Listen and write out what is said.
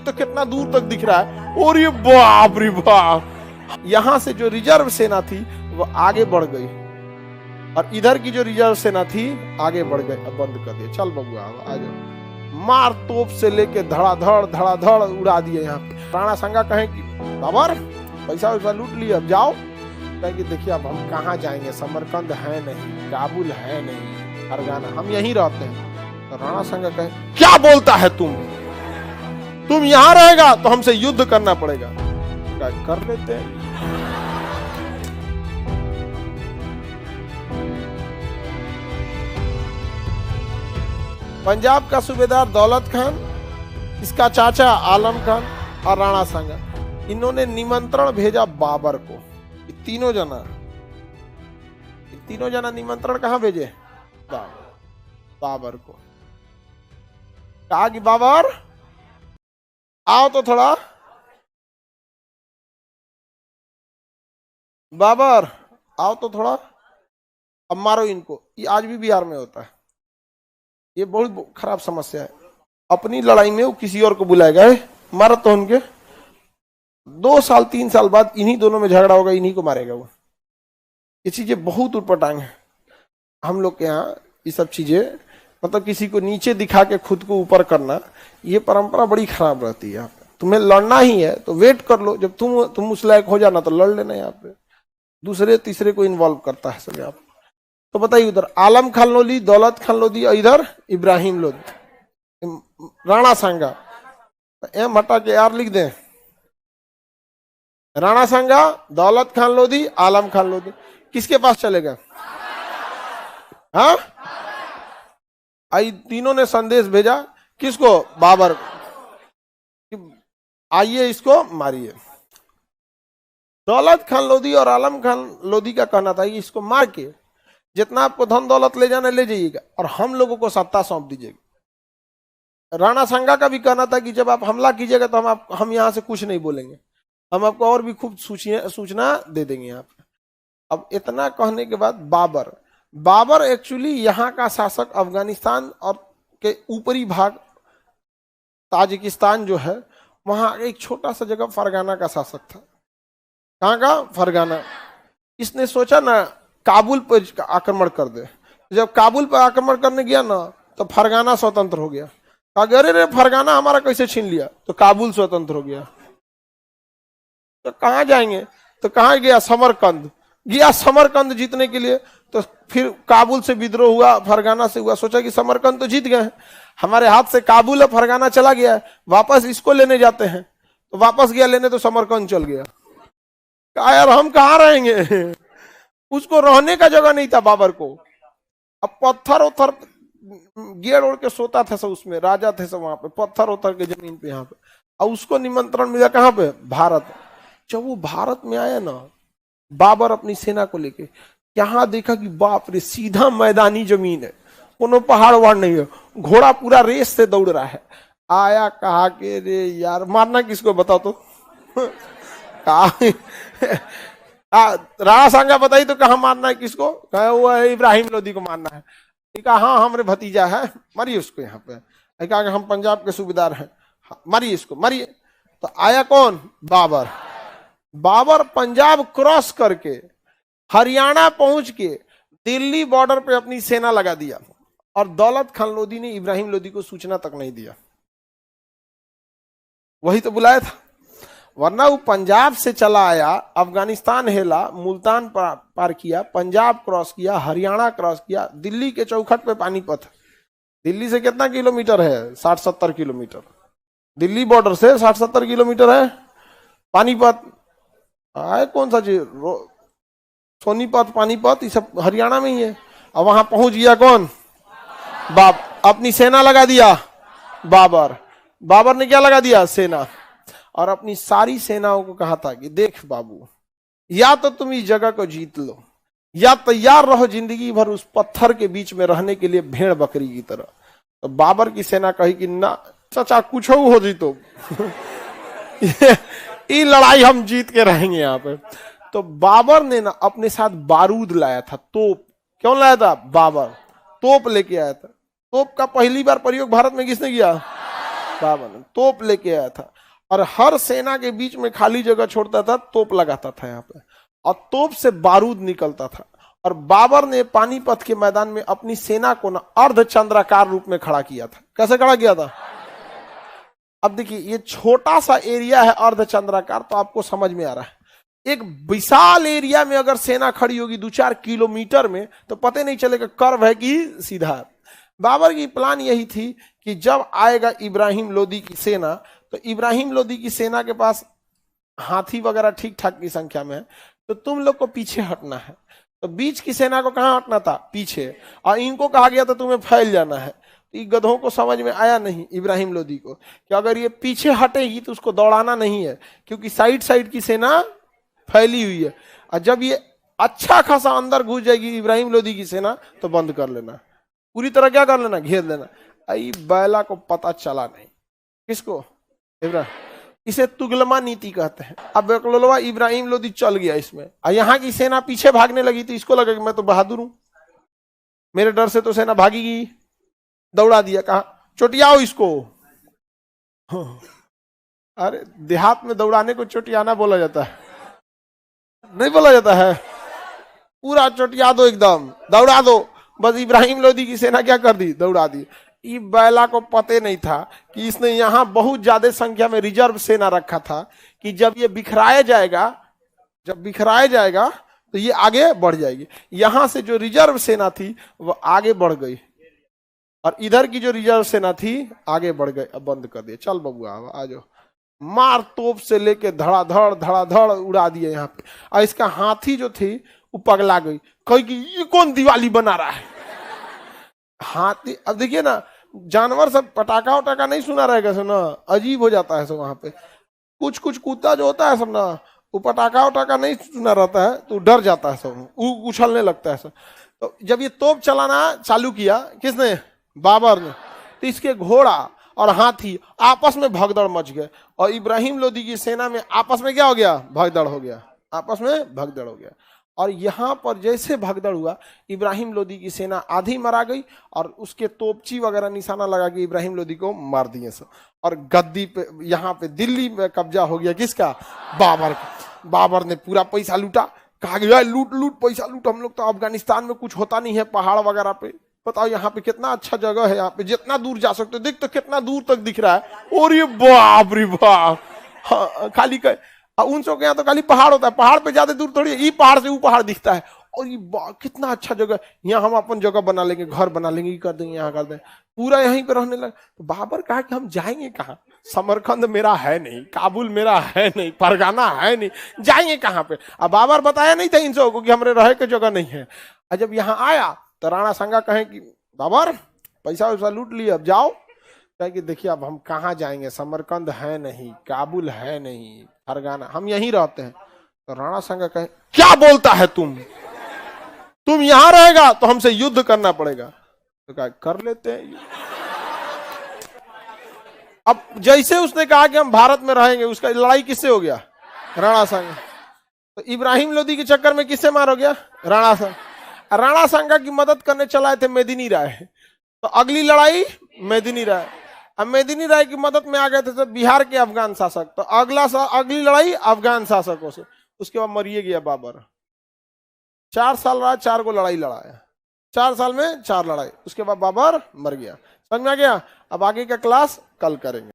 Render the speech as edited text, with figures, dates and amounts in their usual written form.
देख तो कितना दूर तक दिख रहा है। और ये बाप रे बाप, यहां से जो रिजर्व सेना थी वो आगे बढ़ गई और इधर की जो रिजर्व सेना थी आगे बढ़ गई। अब बंद कर दिया, चल बबुआ आ जाओ। मार तोप से लेके धड़ाधड़ उड़ा दिए। यहाँ पे राणा सांगा कहे कि बाबर पैसा वैसा लूट लिया, अब जाओ। कहे कि देखिए अब हम कहाँ जाएंगे, समरकंद है नहीं, काबुल है नहीं, फरगाना, हम यहीं रहते हैं। तो राणा सांगा कहे क्या बोलता है तुम यहाँ रहेगा तो हमसे युद्ध करना पड़ेगा। कर लेते हैं। पंजाब का सूबेदार दौलत खान, इसका चाचा आलम खान और राणा सांगा, इन्होंने निमंत्रण भेजा बाबर को। ये तीनों जना निमंत्रण कहां भेजे? बाबर को। कहा कि बाबर आओ तो थोड़ा, बाबर आओ तो थोड़ा, अब मारो इनको। ये आज भी बिहार में होता है, ये बहुत खराब समस्या है। अपनी लड़ाई में वो किसी और को बुलाएगा, मारा तो उनके 2 साल 3 साल बाद इन्हीं दोनों में झगड़ा होगा, इन्हीं को मारेगा वो। ये चीजें बहुत उटपटांग है हम लोग के यहाँ। ये सब चीजें मतलब किसी को नीचे दिखा के खुद को ऊपर करना, ये परंपरा बड़ी खराब रहती है। तुम्हें लड़ना ही है तो वेट कर लो, जब तुम उस लायक हो जाना तो लड़ लेना। यहाँ पे दूसरे तीसरे को इन्वॉल्व करता है सब। यहाँ पे तो बताइए, उधर आलम खान लोधी, दौलत खान लोधी और इधर इब्राहिम लोधी, राणा सांगा। एम हटा के यार लिख दें, राणा सांगा, दौलत खान लोधी, आलम खान लोधी। किसके पास चलेगा? हाँ, आई तीनों ने संदेश भेजा किसको? बाबर को, आइए इसको मारिए। दौलत खान लोधी और आलम खान लोधी का कहना था कि इसको मार के जितना आपको धन दौलत ले जाना ले जाइएगा और हम लोगों को सत्ता सौंप दीजिएगा। राणा सांगा का भी कहना था कि जब आप हमला कीजिएगा तो हम यहाँ से कुछ नहीं बोलेंगे, हम आपको और भी खूब सूचना दे देंगे यहाँ पे। अब इतना कहने के बाद बाबर एक्चुअली यहाँ का शासक, अफगानिस्तान और के ऊपरी भाग ताजिकिस्तान जो है वहां एक छोटा सा जगह फरगाना का शासक था। कहाँ का? फरगाना। इसने सोचा ना काबुल पर आक्रमण कर दे। जब काबुल पर आक्रमण करने गया ना तो फरगाना स्वतंत्र हो गया। अगर रे फरगाना हमारा कैसे छीन लिया, तो काबुल स्वतंत्र हो गया। तो कहाँ जाएंगे? तो कहाँ गया? समरकंद गया। समरकंद जीतने के लिए तो फिर काबुल से विद्रोह हुआ, फरगाना से हुआ। सोचा कि समरकंद तो जीत गए हैं, हमारे हाथ से काबुल है, फरगाना चला गया है, वापस इसको लेने जाते हैं। तो वापस गया लेने तो समरकंद चल गया। कहा यार हम कहाँ रहेंगे? उसको रहने का जगह नहीं था बाबर को। अब पत्थर गेड़ ओढ़ के सोता था सब, उसमें राजा थे सब, वहां पे पत्थर उतर के जमीन पे यहाँ पे। और उसको निमंत्रण मिला कहाँ पे? भारत। जब वो भारत में आया ना बाबर अपनी सेना को लेके, यहाँ देखा कि बाप रे सीधा मैदानी जमीन है, कोनो पहाड़ वहाड़ नहीं है, घोड़ा पूरा रेस से दौड़ रहा है। आया कहा के रे यार मारना किसको बताओ तो। राणा सांगा बताई तो कहा मारना है किसको? कहा वो है इब्राहिम लोधी को मारना है। कहा हाँ हमारे भतीजा है, मारिए उसको। यहाँ पे कहा हम पंजाब के सूबेदार हैं, मारिए इसको मारिए। तो आया कौन? बाबर पंजाब क्रॉस करके हरियाणा पहुंच के दिल्ली बॉर्डर पे अपनी सेना लगा दिया। और दौलत खान लोधी ने इब्राहिम लोधी को सूचना तक नहीं दिया। वही तो बुलाया था, वरना वो पंजाब से चला आया, अफगानिस्तान हेला, मुल्तान पार किया, पंजाब क्रॉस किया, हरियाणा क्रॉस किया, दिल्ली के चौखट पे पानीपत। दिल्ली से कितना किलोमीटर है? 60-70 किलोमीटर। दिल्ली बॉर्डर से 60-70 किलोमीटर है पानीपत। आए कौन सा चीज? सोनीपत, पानीपत, ये सब हरियाणा में ही है। और वहां पहुंच गया कौन? अपनी सेना लगा दिया बाबर ने क्या लगा दिया? सेना। और अपनी सारी सेनाओं को कहा था कि देख बाबू, या तो तुम इस जगह को जीत लो या तैयार रहो जिंदगी भर उस पत्थर के बीच में रहने के लिए भेड़ बकरी की तरह। तो बाबर की सेना कही कि ना चाचा कुछ हो जीतो ये लड़ाई हम जीत के रहेंगे यहाँ पे। तो बाबर ने ना अपने साथ बारूद लाया था, तोप। क्यों लाया था? बाबर तोप लेके आया था। तोप का पहली बार प्रयोग भारत में किसने किया? बाबर ने तोप लेके आया था और हर सेना के बीच में खाली जगह छोड़ता था, तोप लगाता था यहाँ पे और तोप से बारूद निकलता था। और बाबर ने पानीपत के मैदान में अपनी सेना को ना अर्धचंद्राकार रूप में खड़ा किया था। कैसे खड़ा किया था? अब देखिए ये छोटा सा एरिया है अर्धचंद्राकार, तो आपको समझ में आ रहा है। एक विशाल एरिया में अगर सेना खड़ी होगी 2-4 किलोमीटर में, तो पता नहीं चलेगा कर्व है कि सीधा है। बाबर की प्लान यही थी कि जब आएगा इब्राहिम लोदी की सेना, तो इब्राहिम लोदी की सेना के पास हाथी वगैरह ठीक ठाक की संख्या में है, तो तुम लोग को पीछे हटना है। तो बीच की सेना को कहां हटना था? पीछे। और इनको कहा गया था तुम्हें फैल जाना है। तो ये गधों को समझ में आया नहीं इब्राहिम लोदी को कि अगर ये पीछे हटेगी तो उसको दौड़ाना नहीं है, क्योंकि साइड साइड की सेना फैली हुई है। और जब ये अच्छा खासा अंदर घुस जाएगी इब्राहिम लोदी की सेना, तो बंद कर लेना, पूरी तरह क्या कर लेना? घेर लेना। आई बैला को पता चला नहीं। किसको? इब्राहिम। इसे तुगलमा नीति कहते हैं। अब बकलोलवा इब्राहिम लोदी चल गया इसमें, और यहाँ की सेना पीछे भागने लगी थी। इसको लगा कि मैं तो बहादुर हूं, मेरे डर से तो सेना भागेगी। दौड़ा दिया, कहा चोटियाओ इसको। अरे देहात में दौड़ाने को चोटियाना बोला जाता है, नहीं बोला जाता है। पूरा चोटिया दो, एकदम दौड़ा दो। बस इब्राहिम लोदी की सेना क्या कर दी? दौड़ा दी। ये बैला को पता नहीं था कि इसने यहाँ बहुत ज्यादा संख्या में रिजर्व सेना रखा था, कि जब ये बिखराया जाएगा तो ये आगे बढ़ जाएगी। यहां से जो रिजर्व सेना थी वो आगे बढ़ गई, और इधर की जो रिजर्व सेना थी आगे बढ़ गई। अब बंद कर दिया। चल बबुआ आ जाओ। मार तोप से लेके धड़ाधड़ उड़ा दिया यहाँ पे। और इसका हाथी जो थी वो पगला गई, कही कि ये कौन दिवाली बना रहा है? हाथी, अब देखिए ना, जानवर सब पटाखा वटाखा नहीं सुना रहेगा सब ना, अजीब हो जाता है सब। वहां पे कुछ कुत्ता जो होता है सब ना, वो पटाखा वटाखा नहीं सुना रहता है तो डर जाता है सब, उछलने लगता है सब। तो जब ये तोप चलाना चालू किया, किसने? बाबर ने। तो इसके घोड़ा और हाथी आपस में भगदड़ मच गए, और इब्राहिम लोदी की सेना में आपस में क्या हो गया? भगदड़ हो गया, आपस में भगदड़ हो गया। और यहां पर जैसे भगदड़ हुआ, इब्राहिम लोदी की सेना आधी मरा गई, और उसके तोपची वगैरह निशाना लगा के इब्राहिम लोदी को मार दिए सब। और गद्दी पे, यहाँ पे दिल्ली में कब्जा हो गया किसका? बाबर का। बाबर ने पूरा पैसा लूटा, कहा गया लूट पैसा लूट, हम लोग तो अफगानिस्तान में कुछ होता नहीं है पहाड़ वगैरह पे, बताओ यहाँ पे कितना अच्छा जगह है, यहाँ पे जितना दूर जा सकते हो, देख तो कितना दूर तक दिख रहा है। और ये बाप रे बाप, हाँ, खाली उन सब के यहाँ तो खाली पहाड़ होता है, पहाड़ पे ज्यादा दूर थोड़ी है, ये पहाड़ से वो पहाड़ दिखता है। और ये कितना अच्छा जगह, यहाँ हम अपन जगह बना लेंगे, घर बना लेंगे, ये कर देंगे, यहाँ कर देंगे, पूरा यहीं पे रहने लगे। तो बाबर कहा कि हम जाएंगे कहाँ? समरकंद मेरा है नहीं, काबुल मेरा है नहीं, फरगाना है नहीं, जाएंगे कहाँ पे? अब बाबर बताया नहीं था इन सबको कि हमारे रहे की जगह नहीं है। और जब यहाँ आया तो राणा संगा कहे कि बाबर पैसा वैसा लूट लिया, अब जाओ। कहे कि देखिए अब हम कहाँ जाएंगे, समरकंद है नहीं, काबुल है नहीं, फरगाना, हम यहीं रहते हैं। तो राणा संगा कहे क्या बोलता है तुम यहां रहेगा तो हमसे युद्ध करना पड़ेगा। तो कहा कर लेते हैं। अब जैसे उसने कहा कि हम भारत में रहेंगे, उसका लड़ाई किससे हो गया? राणा संगा। तो इब्राहिम लोदी के चक्कर में किससे मार हो गया? राणा संगा। राणा संगा की मदद करने चलाए थे मेदिनी राय, तो अगली लड़ाई मेदिनी राय। अब मेदिनी राय की मदद में आ गए थे बिहार के अफगान शासक, तो अगली लड़ाई अफगान शासकों से। उसके बाद मरिए गया बाबर। 4 साल रहा, 4 को लड़ाई लड़ाया, 4 साल में 4 लड़ाई। उसके बाद बाबर मर गया। समझ में आ गया? अब आगे का क्लास कल करेंगे।